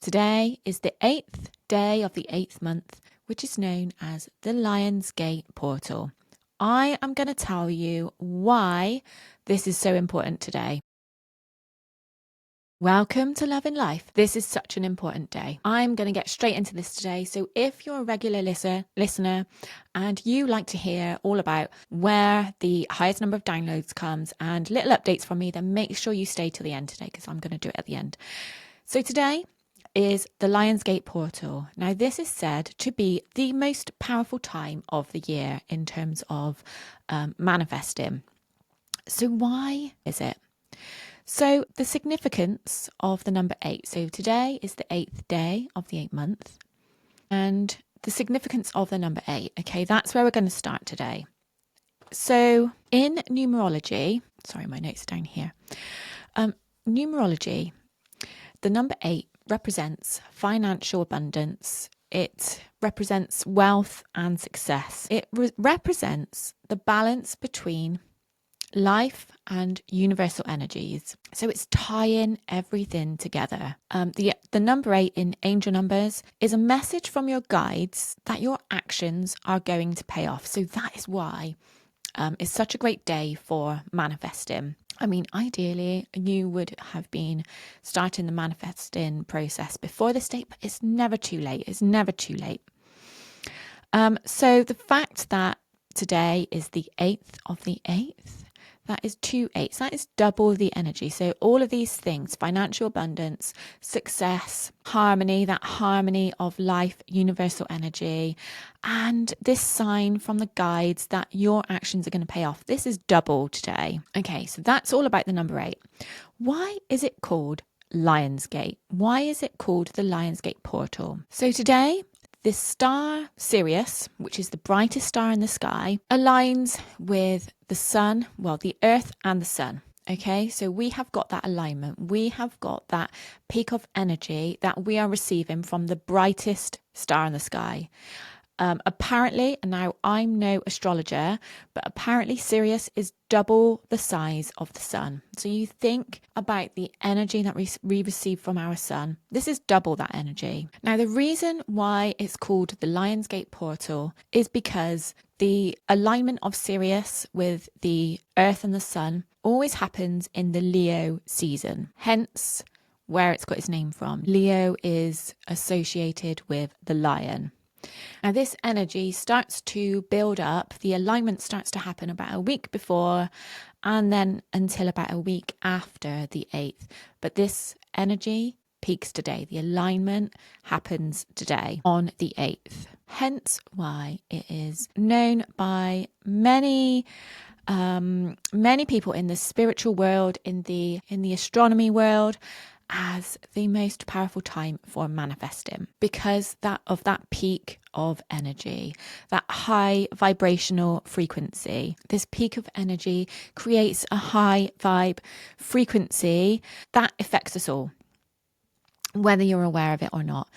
Today is the 8th day of the 8th month, which is known as the Lionsgate Portal. I am going to tell you why this is so important today. Welcome to Love in Life. This is such an important day. I'm going to get straight into this today. So if you're a regular listener and you like to hear all about where the highest number of downloads comes and little updates from me, then make sure you stay till the end today because I'm going to do it at the end. So today is the Lionsgate Portal. Now, this is said to be the most powerful time of the year in terms of manifesting. So why is it? So the significance of the number 8. So today is the 8th day of the 8th month. And the significance of the number 8. Okay, that's where we're going to start today. So in numerology, sorry, my notes are down here. Numerology, the number 8 represents financial abundance. It represents wealth and success. It represents the balance between life and universal energies. So it's tying everything together. The number 8 in angel numbers is a message from your guides that your actions are going to pay off. So that is why it's such a great day for manifesting. I mean, ideally, you would have been starting the manifesting process before this date, but it's never too late. It's never too late. So the fact that today is the 8th of the 8th, that is 2 8s. That is double the energy. So all of these things, financial abundance, success, harmony, that harmony of life, universal energy, and this sign from the guides that your actions are going to pay off. This is double today. Okay, so that's all about the number 8. Why is it called Lionsgate? Why is it called the Lionsgate Portal? So today, this star, Sirius, which is the brightest star in the sky, aligns with the sun, well, the earth and the sun. Okay, so we have got that alignment. We have got that peak of energy that we are receiving from the brightest star in the sky. Apparently, and now I'm no astrologer, but apparently Sirius is double the size of the sun. So you think about the energy that we receive from our sun. This is double that energy. Now, the reason why it's called the Lionsgate Portal is because the alignment of Sirius with the earth and the sun always happens in the Leo season. Hence, where it's got its name from. Leo is associated with the lion. Now, this energy starts to build up. The alignment starts to happen about a week before and then until about a week after the 8th. But this energy peaks today. The alignment happens today on the 8th. Hence why it is known by many people in the spiritual world, in the astronomy world, as the most powerful time for manifesting, because that peak of energy, that high vibrational frequency. This peak of energy creates a high vibe frequency that affects us all, whether you're aware of it or not.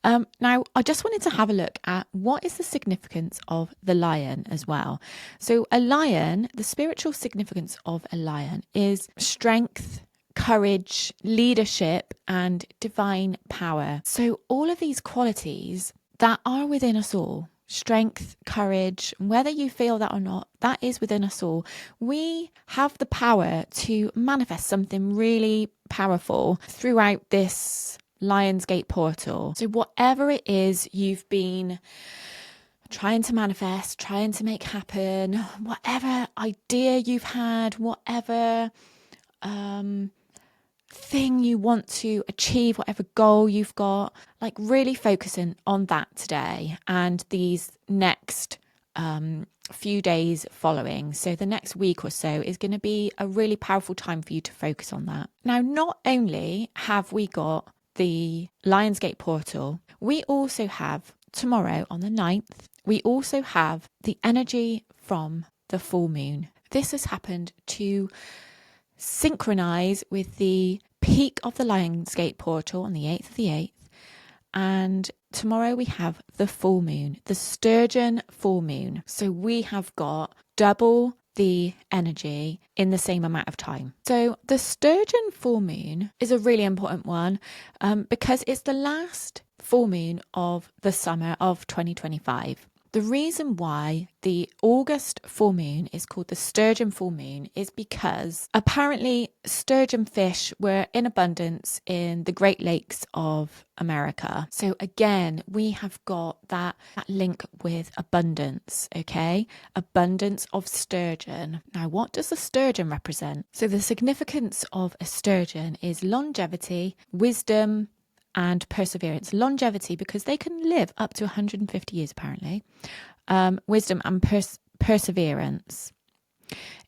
Now, I just wanted to have a look at what is the significance of the lion as well. So a lion, the spiritual significance of a lion is strength, courage, leadership, and divine power. So all of these qualities that are within us all, strength, courage, whether you feel that or not, that is within us all. We have the power to manifest something really powerful throughout this Lionsgate Portal. So whatever it is you've been trying to manifest, trying to make happen, whatever idea you've had, whatever thing you want to achieve, whatever goal you've got, like really focusing on that today and these next few days following. So the next week or so is going to be a really powerful time for you to focus on that. Now, not only have we got the Lionsgate Portal, we also have tomorrow on the 9th, we also have the energy from the full moon. This has happened to synchronize with the peak of the Lionsgate Portal on the 8th of the 8th. And tomorrow we have the full moon, the Sturgeon Full Moon. So we have got double the energy in the same amount of time. So the Sturgeon Full Moon is a really important one because it's the last full moon of the summer of 2025. The reason why the August full moon is called the Sturgeon Full Moon is because apparently sturgeon fish were in abundance in the Great Lakes of America. So again, we have got that link with abundance, okay? Abundance of sturgeon. Now, what does the sturgeon represent? So the significance of a sturgeon is longevity, wisdom, and perseverance. Longevity, because they can live up to 150 years apparently. Wisdom and perseverance.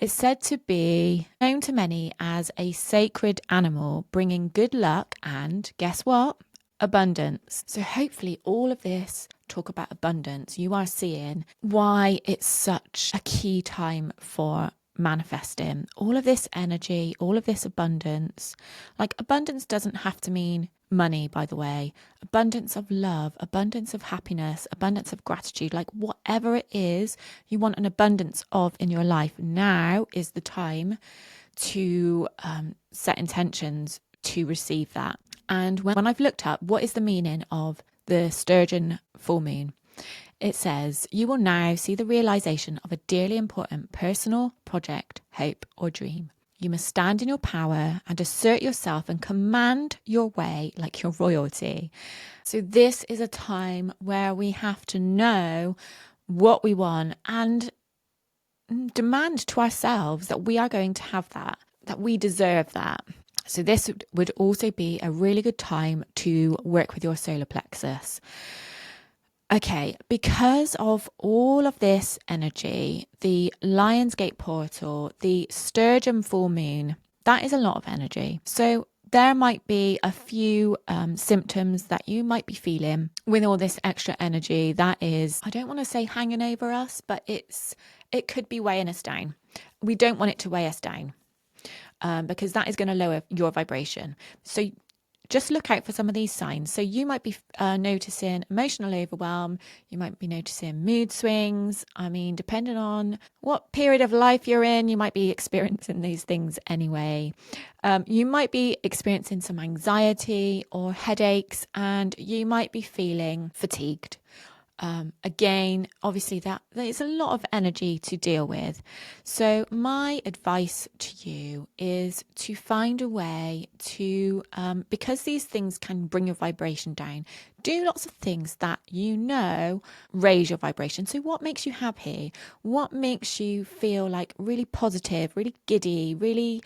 It's said to be known to many as a sacred animal, bringing good luck and, guess what? Abundance. So hopefully all of this talk about abundance, you are seeing why it's such a key time for manifesting. All of this energy, all of this abundance. Like, abundance doesn't have to mean money, by the way. Abundance of love, abundance of happiness, abundance of gratitude, like whatever it is you want an abundance of in your life, now is the time to set intentions to receive that. And when I've looked up what is the meaning of the Sturgeon Full Moon, it says, you will now see the realization of a dearly important personal project, hope, or dream. You must stand in your power and assert yourself and command your way like your royalty. So this is a time where we have to know what we want and demand to ourselves that we are going to have that we deserve that. So this would also be a really good time to work with your solar plexus. Okay, because of all of this energy, the Lionsgate Portal, the Sturgeon Full Moon, that is a lot of energy. So there might be a few symptoms that you might be feeling with all this extra energy that is, I don't want to say hanging over us, but it could be weighing us down. We don't want it to weigh us down because that is going to lower your vibration. So just look out for some of these signs. So you might be noticing emotional overwhelm. You might be noticing mood swings. I mean, depending on what period of life you're in, you might be experiencing these things anyway. You might be experiencing some anxiety or headaches, and you might be feeling fatigued. Again, obviously that is a lot of energy to deal with. So my advice to you is to find a way to, because these things can bring your vibration down, do lots of things that raise your vibration. So what makes you happy? What makes you feel like really positive, really giddy, really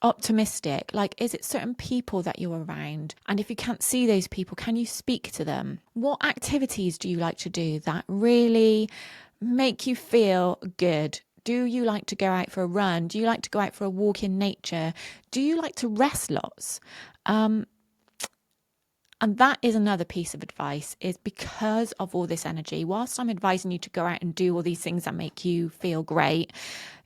optimistic? Like, is it certain people that you're around? And if you can't see those people, can you speak to them? What activities do you like to do that really make you feel good? Do you like to go out for a run? Do you like to go out for a walk in nature? Do you like to rest lots? And that is another piece of advice, is because of all this energy, whilst I'm advising you to go out and do all these things that make you feel great,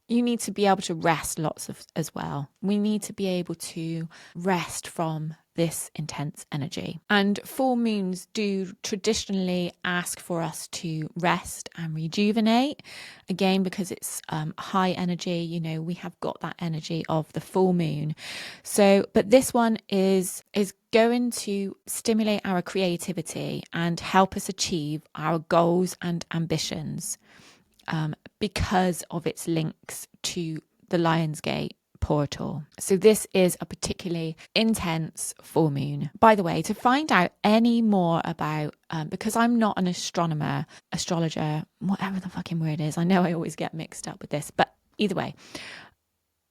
you need to be able to rest lots of as well. We need to be able to rest from this intense energy. And full moons do traditionally ask for us to rest and rejuvenate. Again, because it's high energy, we have got that energy of the full moon. So, but this one is going to stimulate our creativity and help us achieve our goals and ambitions. Because of its links to the Lionsgate Portal. So this is a particularly intense full moon. By the way, to find out any more about, because I'm not an astrologer, whatever the fucking word is, I know I always get mixed up with this, but either way,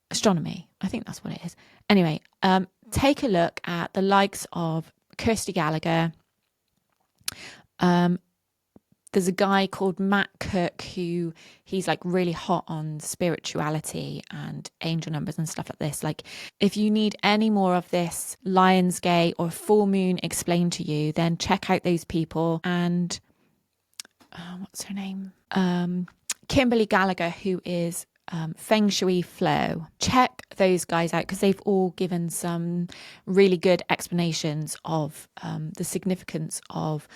astronomy, I think that's what it is. Anyway, take a look at the likes of Kirsty Gallagher. There's a guy called Matt Cook who he's like really hot on spirituality and angel numbers and stuff like this. Like, if you need any more of this Lionsgate or full moon explained to you, then check out those people. And what's her name? Kimberly Gallagher, who is Feng Shui Flow. Check those guys out because they've all given some really good explanations of the significance of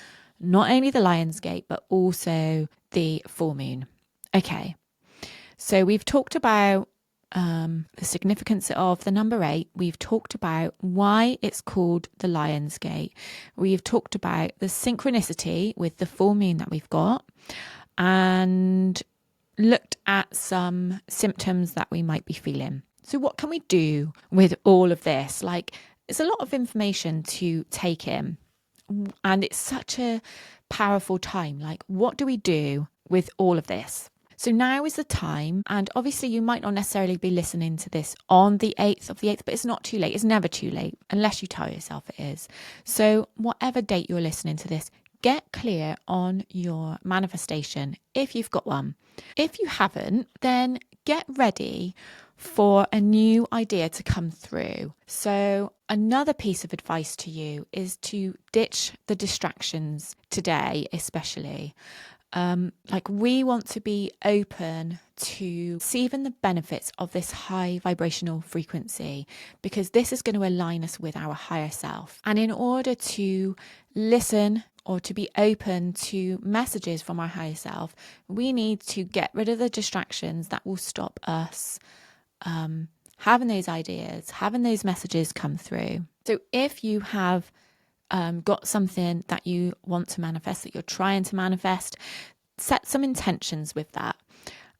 not only the Lionsgate, but also the full moon. Okay, So we've talked about the significance of the number 8. We've talked about why it's called the Lionsgate. We've talked about the synchronicity with the full moon that we've got, and looked at some symptoms that we might be feeling. So what can we do with all of this? Like, it's a lot of information to take in, and it's such a powerful time. Like, what do we do with all of this? So now is the time, and obviously you might not necessarily be listening to this on the 8th of the 8th, but it's not too late. It's never too late, unless you tell yourself it is. So whatever date you're listening to this, get clear on your manifestation if you've got one. If you haven't, then get ready for a new idea to come through. So another piece of advice to you is to ditch the distractions today, especially. We want to be open to receiving the benefits of this high vibrational frequency, because this is going to align us with our higher self. And in order to listen or to be open to messages from our higher self, we need to get rid of the distractions that will stop us having those ideas, having those messages come through. So if you have got something that you want to manifest, that you're trying to manifest, set some intentions with that,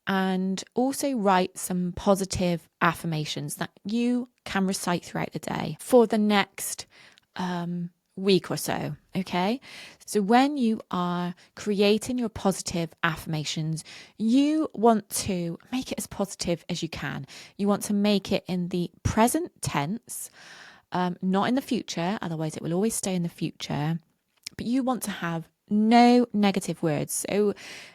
and also write some positive affirmations that you can recite throughout the day for the next week or so. Okay, so when you are creating your positive affirmations, you want to make it as positive as you can. You want to make it in the present tense, not in the future, otherwise it will always stay in the future. But you want to have no negative words. So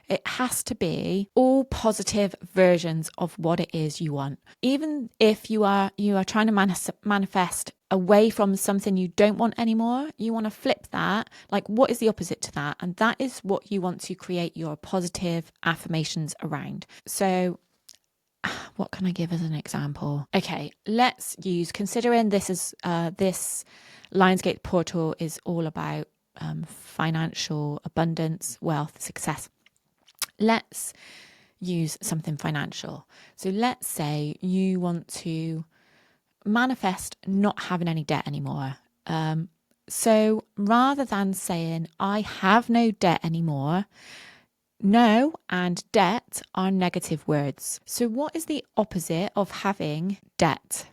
it has to be all positive versions of what it is you want. Even if you are trying to manifest away from something you don't want anymore, you want to flip that. Like, what is the opposite to that? And that is what you want to create your positive affirmations around. So what can I give as an example? Okay, let's use, considering this is this Lionsgate Portal is all about financial abundance, wealth, success. Let's use something financial. So let's say you want to manifest not having any debt anymore. So rather than saying, I have no debt anymore, no and debt are negative words. So what is the opposite of having debt?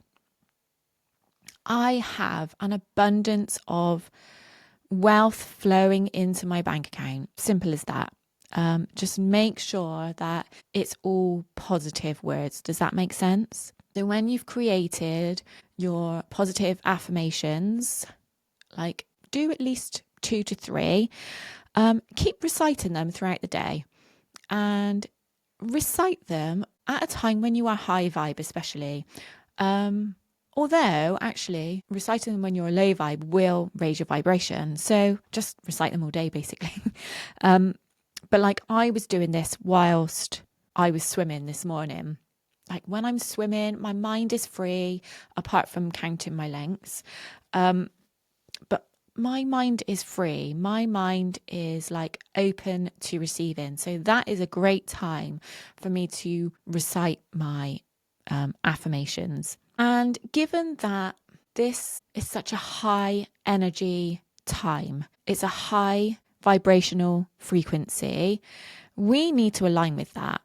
I have an abundance of wealth flowing into my bank account. Simple as that. Just make sure that it's all positive words. Does that make sense? So when you've created your positive affirmations, like do at least 2 to 3, keep reciting them throughout the day, and recite them at a time when you are high vibe, especially. Although actually reciting them when you're a low vibe will raise your vibration. So just recite them all day, basically. But like, I was doing this whilst I was swimming this morning. Like, when I'm swimming, my mind is free, apart from counting my lengths. But my mind is free. My mind is like open to receiving. So that is a great time for me to recite my affirmations. And given that this is such a high energy time, it's a high vibrational frequency, we need to align with that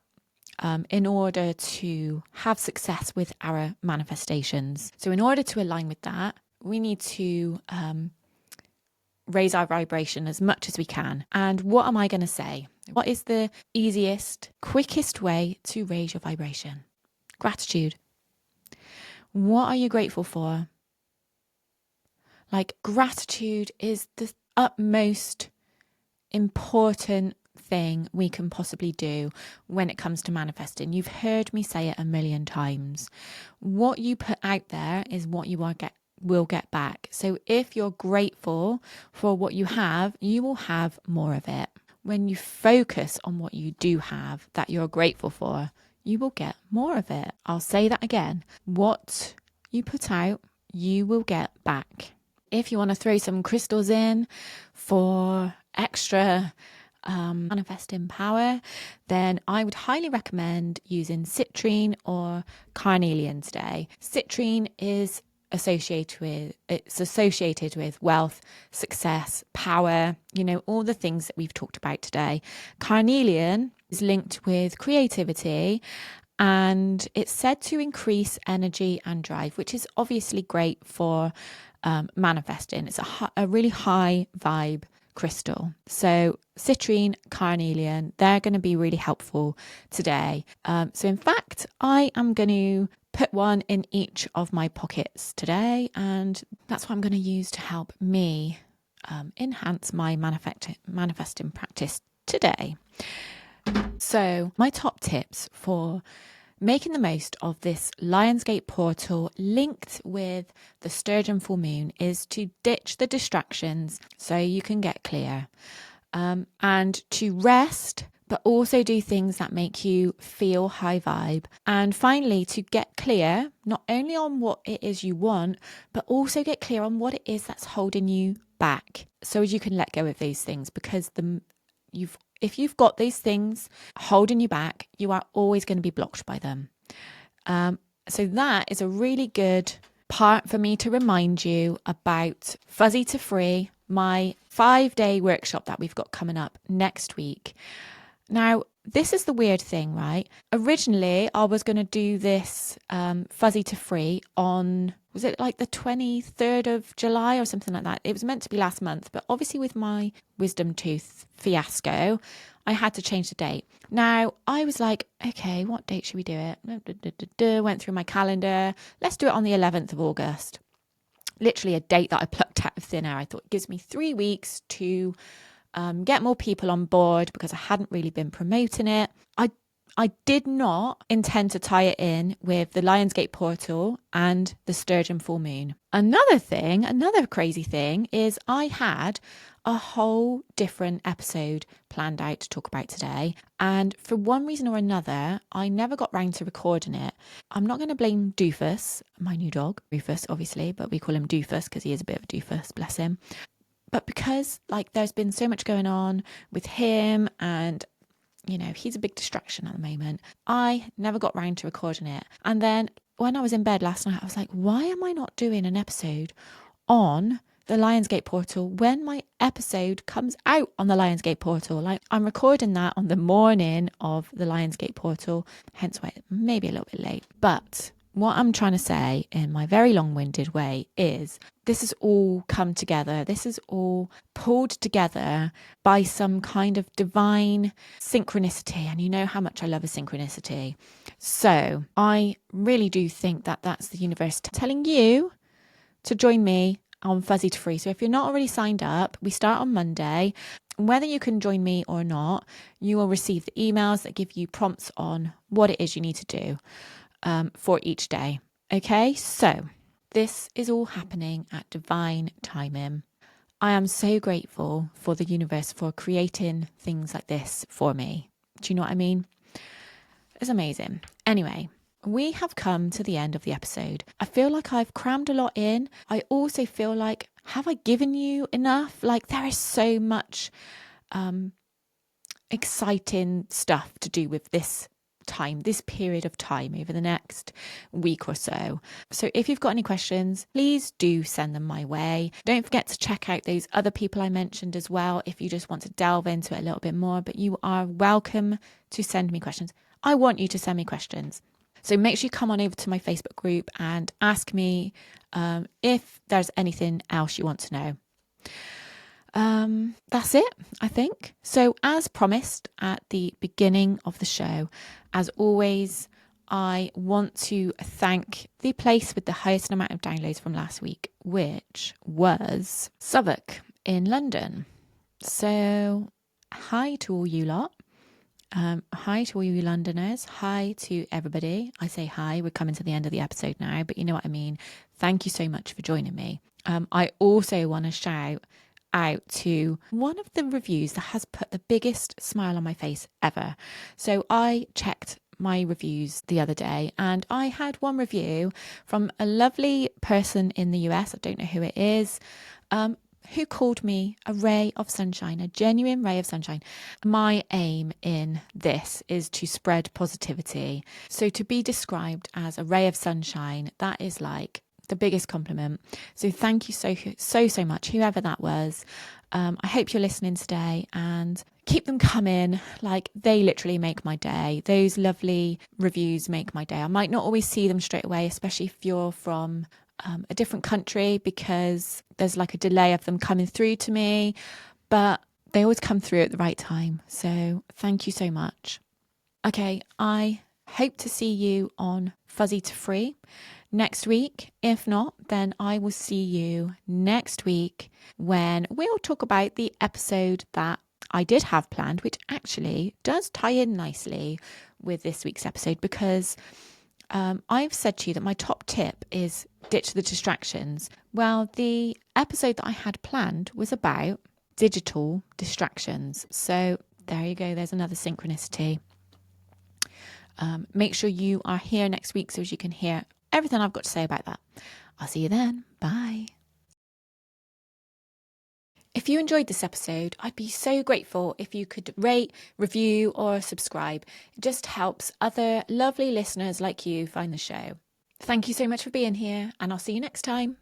in order to have success with our manifestations. So in order to align with that, we need to raise our vibration as much as we can. And what am I going to say? What is the easiest, quickest way to raise your vibration? Gratitude. What are you grateful for? Like, gratitude is the utmost important thing we can possibly do when it comes to manifesting. You've heard me say it a million times. What you put out there is what you will get back. So if you're grateful for what you have, you will have more of it. When you focus on what you do have that you're grateful for, you will get more of it. I'll say that again. What you put out, you will get back. If you want to throw some crystals in for extra manifesting power, then I would highly recommend using citrine or carnelian today. Citrine is associated with wealth, success, power, all the things that we've talked about today. Carnelian is linked with creativity, and it's said to increase energy and drive, which is obviously great for manifesting. It's a really high vibe crystal. So citrine, carnelian, they're going to be really helpful today. So in fact, I am going to put one in each of my pockets today, and that's what I'm going to use to help me enhance my manifesting practice today. So my top tips for making the most of this Lionsgate portal linked with the Sturgeon Full Moon is to ditch the distractions so you can get clear, and to rest, but also do things that make you feel high vibe. And finally, to get clear, not only on what it is you want, but also get clear on what it is that's holding you back, so as you can let go of those things, because if you've got these things holding you back, you are always going to be blocked by them. So that is a really good part for me to remind you about Fuzzy to Free, my 5-day workshop that we've got coming up next week. Now, this is the weird thing, right? Originally, I was going to do this Fuzzy to Free on, was it like the 23rd of July or something like that? It was meant to be last month, but obviously with my wisdom tooth fiasco, I had to change the date. Now, I was like, okay, what date should we do it? Went through my calendar. Let's do it on the 11th of August. Literally a date that I plucked out of thin air. I thought it gives me 3 weeks to get more people on board, because I hadn't really been promoting it. I did not intend to tie it in with the Lionsgate Portal and the Sturgeon Full Moon. Another crazy thing is I had a whole different episode planned out to talk about today. And for one reason or another, I never got round to recording it. I'm not going to blame Doofus, my new dog, Rufus, obviously, but we call him Doofus because he is a bit of a doofus, bless him. But because there's been so much going on with him, and he's a big distraction at the moment, I never got round to recording it. And then when I was in bed last night, I was like, why am I not doing an episode on the Lionsgate Portal when my episode comes out on the Lionsgate Portal? I'm recording that on the morning of the Lionsgate Portal, hence why it may be a little bit late. But what I'm trying to say in my very long-winded way is this has all come together. This is all pulled together by some kind of divine synchronicity. And you know how much I love a synchronicity. So I really do think that that's the universe telling you to join me on Fuzzy to Free. So if you're not already signed up, we start on Monday. Whether you can join me or not, you will receive the emails that give you prompts on what it is you need to do for each day. Okay, so this is all happening at divine timing. I am so grateful for the universe for creating things like this for me. Do you know what I mean? It's amazing. Anyway, we have come to the end of the episode. I feel like I've crammed a lot in. I also feel like, have I given you enough? There is so much exciting stuff to do with this period of time over the next week or so. So if you've got any questions, please do send them my way. Don't forget to check out those other people I mentioned as well if you just want to delve into it a little bit more, but you are welcome to send me questions. I want you to send me questions. So make sure you come on over to my Facebook group and ask me if there's anything else you want to know. That's it, I think. So as promised at the beginning of the show, as always, I want to thank the place with the highest amount of downloads from last week, which was Southwark in London. So hi to all you lot. Hi to all you Londoners. Hi to everybody. I say hi. We're coming to the end of the episode now, but you know what I mean. Thank you so much for joining me. I also want to shout out to one of the reviews that has put the biggest smile on my face ever. So I checked my reviews the other day and I had one review from a lovely person in the US. I don't know who it is, who called me a ray of sunshine, a genuine ray of sunshine. My aim in this is to spread positivity. So to be described as a ray of sunshine, that is like the biggest compliment. So thank you so much, whoever that was. I hope you're listening today, and keep them coming. Like, they literally make my day. Those lovely reviews make my day. I might not always see them straight away, especially if you're from a different country, because there's like a delay of them coming through to me, but they always come through at the right time. So thank you so much. Okay, I hope to see you on Fuzzy to Free next week. If not, then I will see you next week when we'll talk about the episode that I did have planned, which actually does tie in nicely with this week's episode, because I've said to you that my top tip is ditch the distractions. Well, the episode that I had planned was about digital distractions. So there you go. There's another synchronicity. Make sure you are here next week so as you can hear everything I've got to say about that. I'll see you then. Bye. If you enjoyed this episode, I'd be so grateful if you could rate, review, or subscribe. It just helps other lovely listeners like you find the show. Thank you so much for being here, and I'll see you next time.